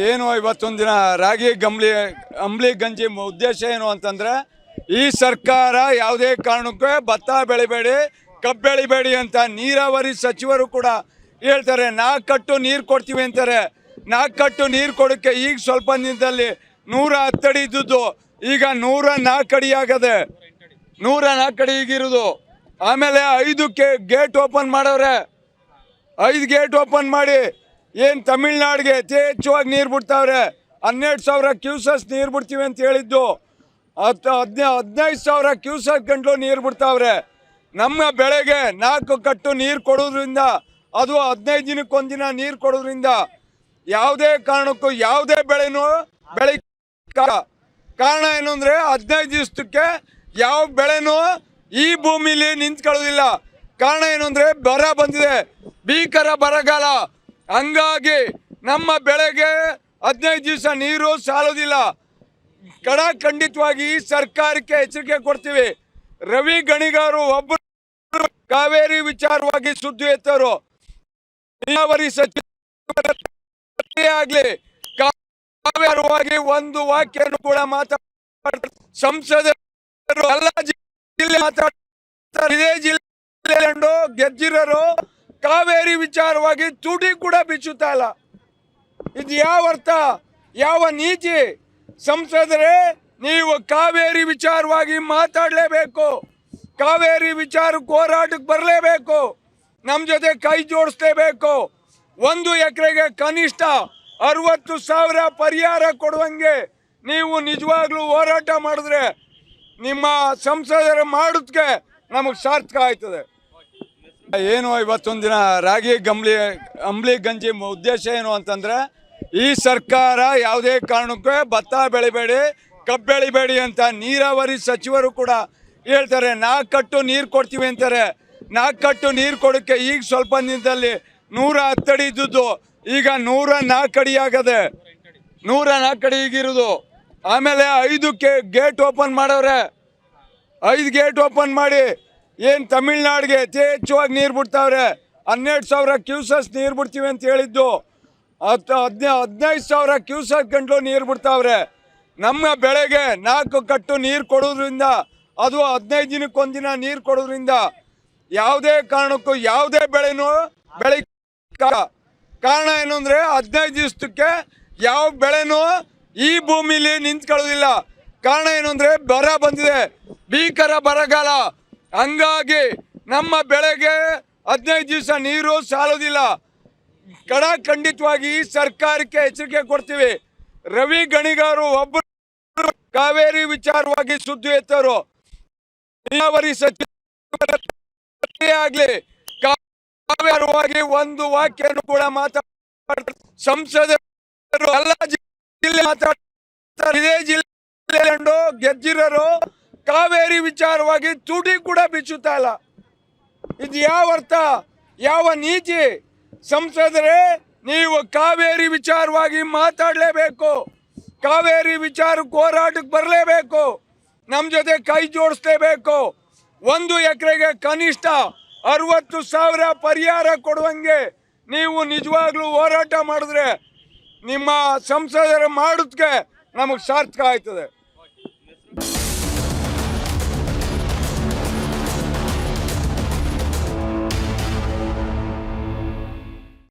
ಏನು ಇವತ್ತೊಂದು ದಿನ ರಾಗಿ ಅಂಬ್ಲಿ ಗಂಜಿ ಉದ್ದೇಶ ಏನು ಅಂತಂದ್ರೆ ಈ ಸರ್ಕಾರ ಯಾವುದೇ ಕಾರಣಕ್ಕೂ ಭತ್ತ ಬೆಳಿಬೇಡಿ ಕಬ್ಬು ಬೆಳಿಬೇಡಿ ಅಂತ ನೀರಾವರಿ ಸಚಿವರು ಕೂಡ ಹೇಳ್ತಾರೆ. 4 ಕಟ್ಟು ನೀರು ಕೊಡ್ತೀವಿ ಅಂತಾರೆ. 4 ಕಟ್ಟು ನೀರು ಕೊಡೋಕ್ಕೆ ಈಗ ಸ್ವಲ್ಪ ದಿನದಲ್ಲಿ 110 ಅಡಿ ಇದ್ದದ್ದು ಈಗ 104 ಅಡಿ ಆಗದೆ. 104 ಅಡಿ ಈಗಿರೋದು. ಆಮೇಲೆ 5 ಗೇಟ್ ಓಪನ್ ಮಾಡವ್ರೆ. 5 ಗೇಟ್ ಓಪನ್ ಮಾಡಿ ಏನು ತಮಿಳ್ನಾಡಿಗೆ ಅತಿ ಹೆಚ್ಚುವಾಗಿ ನೀರು ಬಿಡ್ತಾವ್ರೆ. 12,000 ಕ್ಯೂಸಸ್ ನೀರು ಬಿಡ್ತೀವಿ ಅಂತ ಹೇಳಿದ್ದು 15,000 ಕ್ಯೂಸಸ್ ಗಂಟಲು ನೀರು ಬಿಡ್ತಾವ್ರೆ. ನಮ್ಮ ಬೆಳೆಗೆ 4 ಕಟ್ಟು ನೀರು ಕೊಡೋದ್ರಿಂದ, ಅದು 15 ದಿನಕ್ಕೊಂದು ದಿನ ನೀರು ಕೊಡೋದ್ರಿಂದ ಯಾವುದೇ ಕಾರಣಕ್ಕೂ ಯಾವುದೇ ಬೆಳೆನೂ ಕಾರಣ ಏನು ಅಂದರೆ 15 ದಿವಸಕ್ಕೆ ಯಾವ ಬೆಳೆನೂ ಈ ಭೂಮಿಲಿ ನಿಂತ್ಕೊಳ್ಳೋದಿಲ್ಲ. ಕಾರಣ ಏನು ಅಂದರೆ ಬರ ಬಂದಿದೆ, ಭೀಕರ ಬರಗಾಲ. ಹಂಗಾಗಿ ನಮ್ಮ ಬೆಳೆಗೆ 15 ದಿವಸ ನೀರು ಸಾಲೋದಿಲ್ಲ. ಖಂಡಿತವಾಗಿ ಸರ್ಕಾರಕ್ಕೆ ಎಚ್ಚರಿಕೆ ಕೊಡ್ತೀವಿ. ರವಿ ಗಣಿಗಾರು ಒಬ್ಬರು ಕಾವೇರಿ ವಿಚಾರವಾಗಿ ಸುದ್ದಿ ಎತ್ತವರು, ನೀರಾವರಿ ಸಚಿವ ಆಗ್ಲಿ ಕಾವೇರವಾಗಿ ಒಂದು ವಾಕ್ಯನು ಕೂಡ ಮಾತಾಡ್ತಾರೆ. ಸಂಸದರು ಎಲ್ಲ ಜಿಲ್ಲೆ ಮಾತಾಡ್ತಾರೆ. ಇದೇ ಜಿಲ್ಲೆ ಗೆದ್ದಿರೋರು ಕಾವೇರಿ ವಿಚಾರವಾಗಿ ತುಟಿ ಕೂಡ ಬಿಚ್ಚುತ್ತಾ ಇಲ್ಲ. ಇದು ಯಾವ ಅರ್ಥ, ಯಾವ ನೀತಿ? ಸಂಸದರೇ, ನೀವು ಕಾವೇರಿ ವಿಚಾರವಾಗಿ ಮಾತಾಡಲೇಬೇಕು. ಕಾವೇರಿ ವಿಚಾರಕ್ಕೆ ಹೋರಾಟಕ್ಕೆ ಬರಲೇಬೇಕು. ನಮ್ಮ ಜೊತೆ ಕೈ ಜೋಡಿಸ್ಲೇಬೇಕು. 1 ಎಕರೆಗೆ ಕನಿಷ್ಠ 60,000 ಪರಿಹಾರ ಕೊಡುವಂಗೆ ನೀವು ನಿಜವಾಗ್ಲೂ ಹೋರಾಟ ಮಾಡಿದ್ರೆ ನಿಮ್ಮ ಸಂಸದರ ಮಾಡೋದಕ್ಕೆ ನಮಗೆ ಸಾರ್ಥಕ ಆಯ್ತದೆ. ಏನು ಇವತ್ತೊಂದು ದಿನ ರಾಗಿ ಅಂಬ್ಲಿ ಗಂಜಿ ಉದ್ದೇಶ ಏನು ಅಂತಂದ್ರೆ ಈ ಸರ್ಕಾರ ಯಾವುದೇ ಕಾರಣಕ್ಕೂ ಭತ್ತ ಬೆಳಿಬೇಡಿ ಕಬ್ಬು ಬೆಳಿಬೇಡಿ ಅಂತ ನೀರಾವರಿ ಸಚಿವರು ಕೂಡ ಹೇಳ್ತಾರೆ. 4 ಕಟ್ಟು ನೀರು ಕೊಡ್ತೀವಿ ಅಂತಾರೆ. 4 ಕಟ್ಟು ನೀರು ಕೊಡೋಕ್ಕೆ ಈಗ ಸ್ವಲ್ಪ ದಿನದಲ್ಲಿ 110 ಅಡಿ ಇದ್ದದ್ದು ಈಗ 104 ಅಡಿ ಆಗದೆ. 104 ಅಡಿ ಈಗಿರೋದು. ಆಮೇಲೆ 5 ಗೇಟ್ ಓಪನ್ ಮಾಡವ್ರೆ. 5 ಗೇಟ್ ಓಪನ್ ಮಾಡಿ ಏನು ತಮಿಳ್ನಾಡಿಗೆ ಅತಿ ಹೆಚ್ಚುವಾಗಿ ನೀರು ಬಿಡ್ತಾವ್ರೆ. 12,000 ಕ್ಯೂಸಸ್ ನೀರು ಬಿಡ್ತೀವಿ ಅಂತ ಹೇಳಿದ್ದು 15,000 ಕ್ಯೂಸಸ್ ಗಂಟಲು ನೀರು ಬಿಡ್ತಾವ್ರೆ. ನಮ್ಮ ಬೆಳೆಗೆ 4 ಕಟ್ಟು ನೀರು ಕೊಡೋದ್ರಿಂದ, ಅದು 15 ದಿನಕ್ಕೊಂದು ದಿನ ನೀರು ಕೊಡೋದ್ರಿಂದ ಯಾವುದೇ ಕಾರಣಕ್ಕೂ ಯಾವುದೇ ಬೆಳೆನೂ ಕಾರಣ ಏನು ಅಂದರೆ 15 ದಿವಸಕ್ಕೆ ಯಾವ ಬೆಳೆನೂ ಈ ಭೂಮಿಲಿ ನಿಂತ್ಕೊಳ್ಳೋದಿಲ್ಲ. ಕಾರಣ ಏನು ಅಂದರೆ ಬರ ಬಂದಿದೆ, ಭೀಕರ ಬರಗಾಲ. ಹಂಗಾಗಿ ನಮ್ಮ ಬೆಳೆಗೆ 15 ದಿವಸ ನೀರು ಸಾಲೋದಿಲ್ಲ. ಖಂಡಿತವಾಗಿ ಸರ್ಕಾರಕ್ಕೆ ಎಚ್ಚರಿಕೆ ಕೊಡ್ತೀವಿ. ರವಿ ಗಣಿಗಾರು ಒಬ್ಬರು ಕಾವೇರಿ ವಿಚಾರವಾಗಿ ಸುದ್ದಿ ಎತ್ತವರು, ನೀರಾವರಿ ಸಚಿವ ಆಗ್ಲಿ ಕಾವೇರವಾಗಿ ಒಂದು ವಾಕ್ಯನು ಕೂಡ ಮಾತಾಡ್ತಾರೆ. ಸಂಸದರು ಎಲ್ಲ ಜಿಲ್ಲೆ ಮಾತಾಡ್ತಾರೆ. ಇದೇ ಜಿಲ್ಲೆ ಗೆದ್ದಿರೋರು ಕಾವೇರಿ ವಿಚಾರವಾಗಿ ತುಟಿ ಕೂಡ ಬಿಚ್ಚುತ್ತಾ ಇಲ್ಲ. ಇದು ಯಾವ ಅರ್ಥ, ಯಾವ ನೀತಿ? ಸಂಸದರೇ, ನೀವು ಕಾವೇರಿ ವಿಚಾರವಾಗಿ ಮಾತಾಡಲೇಬೇಕು. ಕಾವೇರಿ ವಿಚಾರಕ್ಕೆ ಹೋರಾಟಕ್ಕೆ ಬರಲೇಬೇಕು. ನಮ್ಮ ಜೊತೆ ಕೈ ಜೋಡಿಸ್ಲೇಬೇಕು. 1 ಎಕರೆಗೆ ಕನಿಷ್ಠ 60,000 ಪರಿಹಾರ ಕೊಡುವಂಗೆ ನೀವು ನಿಜವಾಗ್ಲೂ ಹೋರಾಟ ಮಾಡಿದ್ರೆ ನಿಮ್ಮ ಸಂಸದರ ಮಾಡೋದಕ್ಕೆ ನಮಗೆ ಸಾರ್ಥಕ ಆಯ್ತದೆ.